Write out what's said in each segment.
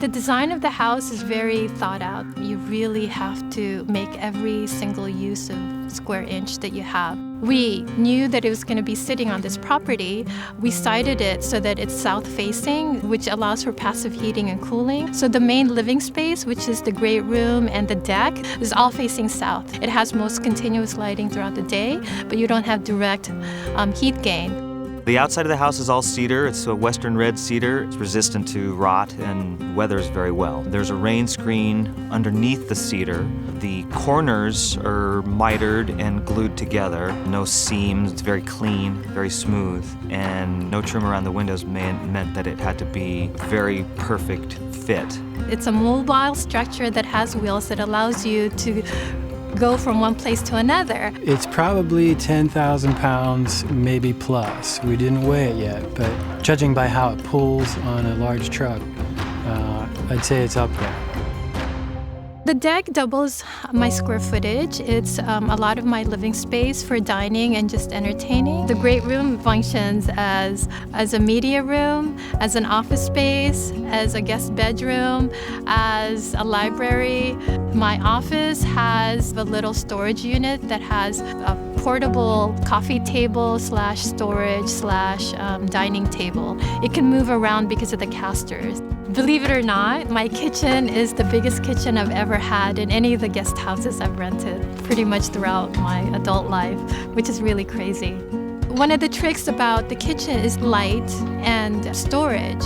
The design of the house is very thought out. You really have to make every single use of square inch that you have. We knew that it was going to be sitting on this property. We sited it so that it's south-facing, which allows for passive heating and cooling. So the main living space, which is the great room and the deck, is all facing south. It has most continuous lighting throughout the day, but you don't have direct heat gain. The outside of the house is all cedar. It's a western red cedar. It's resistant to rot and weathers very well. There's a rain screen underneath the cedar. The corners are mitered and glued together. No seams. It's very clean, very smooth. And no trim around the windows meant that it had to be very perfect fit. It's a mobile structure that has wheels that allows you to go from one place to another. It's probably 10,000 pounds, maybe plus. We didn't weigh it yet, but judging by how it pulls on a large truck, I'd say it's up there. The deck doubles my square footage. It's a lot of my living space for dining and just entertaining. The great room functions as a media room, as an office space, as a guest bedroom, as a library. My office has a little storage unit that has a portable coffee table / storage / dining table. It can move around because of the casters. Believe it or not, my kitchen is the biggest kitchen I've ever had in any of the guest houses I've rented pretty much throughout my adult life, which is really crazy. One of the tricks about the kitchen is light and storage.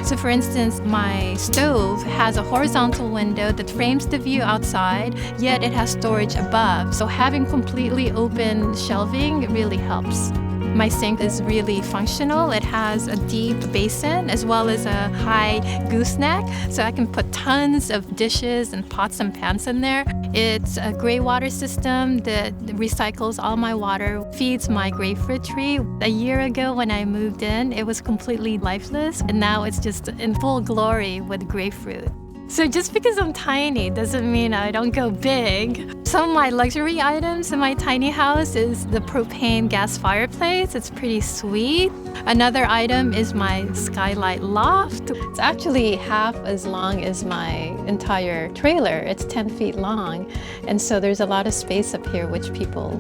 So for instance, my stove has a horizontal window that frames the view outside, yet it has storage above. So having completely open shelving really helps. My sink is really functional. It has a deep basin as well as a high gooseneck, so I can put tons of dishes and pots and pans in there. It's a gray water system that recycles all my water, feeds my grapefruit tree. A year ago when I moved in, it was completely lifeless, and now it's just in full glory with grapefruit. So just because I'm tiny doesn't mean I don't go big. Some of my luxury items in my tiny house is the propane gas fireplace. It's pretty sweet. Another item is my skylight loft. It's actually half as long as my entire trailer. It's 10 feet long. And so there's a lot of space up here, which people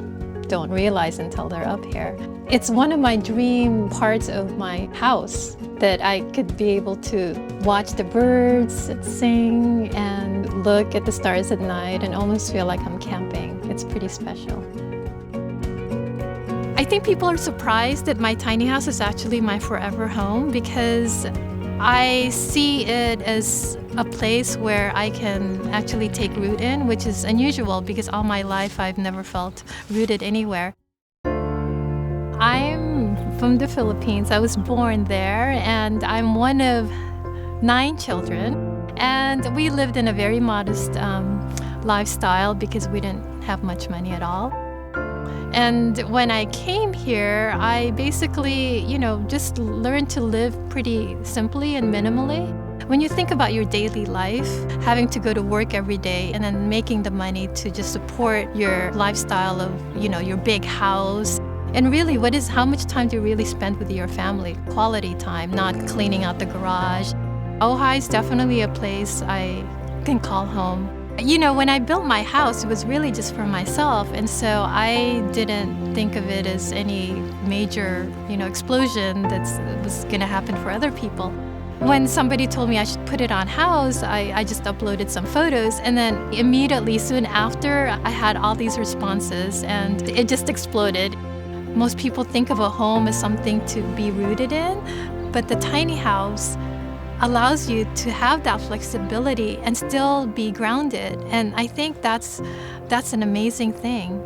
don't realize until they're up here. It's one of my dream parts of my house, that I could be able to watch the birds sing and look at the stars at night and almost feel like I'm camping. It's pretty special. I think people are surprised that my tiny house is actually my forever home because I see it as a place where I can actually take root in, which is unusual because all my life I've never felt rooted anywhere. I'm from the Philippines. I was born there, and I'm one of 9 children. And we lived in a very modest lifestyle because we didn't have much money at all. And when I came here, I basically, just learned to live pretty simply and minimally. When you think about your daily life, having to go to work every day and then making the money to just support your lifestyle of, your big house. And really, how much time do you really spend with your family? Quality time, not cleaning out the garage. Ojai is definitely a place I can call home. When I built my house, it was really just for myself. And so I didn't think of it as any major, explosion that was going to happen for other people. When somebody told me I should put it on Houzz, I just uploaded some photos, and then immediately soon after, I had all these responses, and it just exploded. Most people think of a home as something to be rooted in, but the tiny house allows you to have that flexibility and still be grounded. And I think that's an amazing thing.